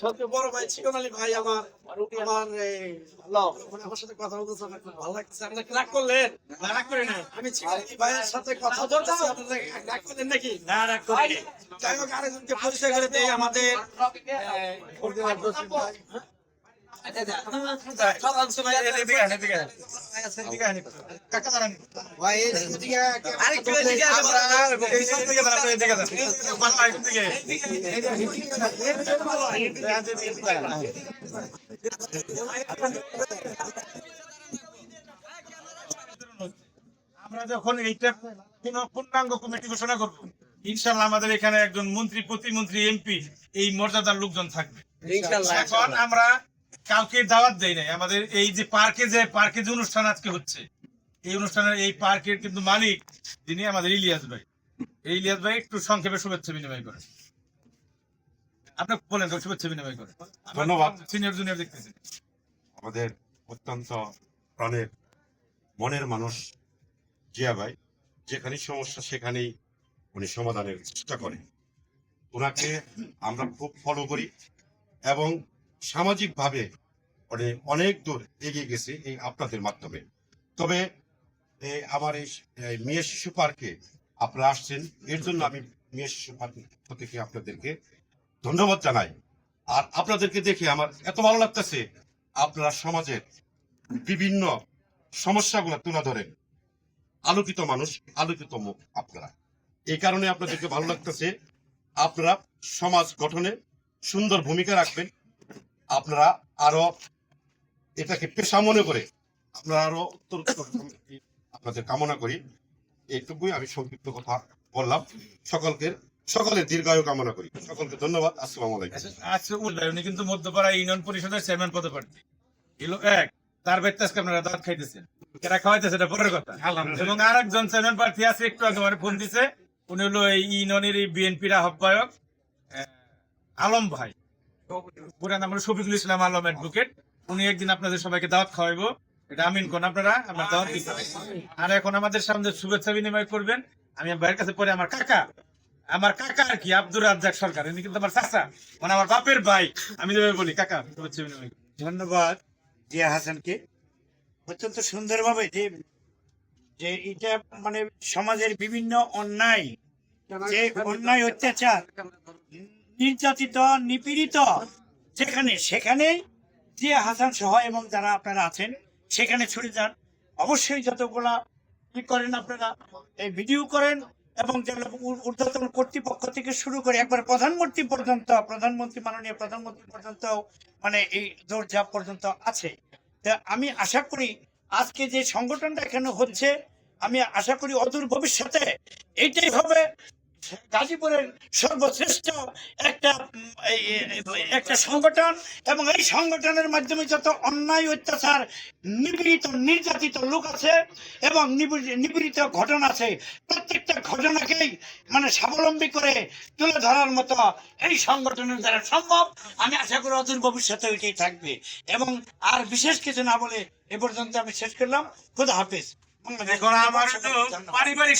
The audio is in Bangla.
সবচেয়ে বড় ভাই চিকন আলী ভাই আমার আমার মানে আমার সাথে কথা বলতেছে আমার খুব ভালো লাগছে। আপনারা কি রাগ করলেন? রাগ করি না, আমি চিকন আলী ভাইয়ের সাথে কথা বলতেছি, আপনারা রাগ করলেন নাকি? না রাগ করি যাই হোক, আরেকজনকে পরিচয় করে দেই, আমাদের আমরা যখন এইটা পূর্ণাঙ্গ কমিটি ঘোষণা করবো, ইনশাল্লাহ আমাদের এখানে একজন মন্ত্রী, প্রতিমন্ত্রী, এমপি এই মর্যাদার লোকজন থাকবে। এখন আমরা কাউকে দাওয়াত দেই নাই। আমাদের এই যে পার্কে যে অনুষ্ঠান আজকে হচ্ছে, এই অনুষ্ঠানের এই পার্কের কিন্তু মালিক যিনি আমাদের ইলিয়াস ভাই। এই ইলিয়াস ভাই একটু সংক্ষেপে শুভেচ্ছা বিনিময় করেন। আপনি বলেন, শুভেচ্ছা বিনিময় করেন। ধন্যবাদ। সিনিয়র জুনিয়র দেখতেছেন আমাদের অত্যন্ত প্রাণের মনের মানুষ জিয়া ভাই, যেখানেই সমস্যা সেখানেই উনি সমাধানের চেষ্টা করেন। ওনাকে আমরা খুব ফলো করি এবং সামাজিকভাবে অনেক দূর এগিয়ে গেছে এই আপনাদের মাধ্যমে। তবে আমার এই মেয়ে শিশু পার্কে আপনারা আসছেন, এর জন্য আমি মেয়ে শিশু পার্কের পক্ষ থেকে আপনাদেরকে ধন্যবাদ জানাই। আর আপনাদেরকে দেখে আমার এত ভালো লাগতেছে, আপনারা সমাজের বিভিন্ন সমস্যাগুলো তুলে ধরেন। আলোকিত মানুষ, আলোকিত মুখ আপনারা, এই কারণে আপনাদেরকে ভালো লাগতেছে। আপনারা সমাজ গঠনে সুন্দর ভূমিকা রাখবেন। আপনারা আরো এটাকে পেশা মনে করে আপনারা আরো আপনাদের কামনা করি। এইটুকুই আমি সংক্ষিপ্ত কথা বললাম। সকলের দীর্ঘায়ু কামনা করি। সকলকে ধন্যবাদ। আসসালামু আলাইকুম। আজকে উনি কিন্তু মধ্যপাড়া ইউনিয়ন পরিষদের চেয়ারম্যান পদে প্রার্থী। এলো এক, তার ব্যক্তি আজকে আপনারা দাঁত খাইতেছেন, এরা খাওয়াইতেছে, এটা পরের কথা। এবং আর একজন চেয়ারম্যান প্রার্থী আছে, একটু আগে আমার ফোন দিছে, উনি হলো এই ইউনিয়নের বিএনপির আহ্বায়ক আলম ভাই, পুরা নাম হলো শফিকুল ইসলাম আলম অ্যাডভোকেট। উনি একদিন আপনাদের সবাইকে দাওয়াত খাওয়াইবো, এটা আমিন কোন আপনারা আমার দাওয়াত দিচ্ছেন। আর এখন আমাদের সামনে শুভেচ্ছা বিনিময় করবেন আমি ভাইয়ের কাছে পরে আমার কাকা আর কি আব্দুর রাজ্জাক সরকার, ইনি কিন্তু আমার চাচা, মানে আমার বাপের ভাই। আমি যেভাবে বলি কাকা, শুভেচ্ছা বিনিময়। ধন্যবাদ জিয়া হাসানকে অত্যন্ত সুন্দরভাবে যে এটা মানে সমাজের বিভিন্ন অন্যায়, যে অন্যায় অত্যাচার, নির্যাতিত, নিপীড়িত সেখানে জিয়া হাসান সহ এবং যারা আপনারা আছেন সেখানে ছুটে যান। অবশ্যই যতগুলা কি করেন আপনারা এই ভিডিও করেন, এবং ঊর্ধ্বতন কর্তৃপক্ষ থেকে শুরু করে একবার প্রধানমন্ত্রী মাননীয় প্রধানমন্ত্রী পর্যন্ত, মানে এই দরজা পর্যন্ত আছে। তা আমি আশা করি আজকে যে সংগঠনটা এখানে হচ্ছে, আমি আশা করি অদূর ভবিষ্যতে এইটাই হবে গাজীপুরের সর্বশ্রেষ্ঠ একটা সংগঠন। এবং এই সংগঠনের মাধ্যমে যত অন্যায়, অত্যাচার, নির্যাতিত লোক আছে এবং নিপীড়িত ঘটনা আছে, প্রত্যেকটা ঘটনাকেই মানে স্বাবলম্বী করে তুলে ধরার মতো এই সংগঠনের দ্বারা সম্ভব। আমি আশা করি অদূর ভবিষ্যতে ওইটাই থাকবে। এবং আর বিশেষ কিছু না বলে এ পর্যন্ত আমি শেষ করলাম। খোদা হাফেজ। এখন আমার পারিবারিক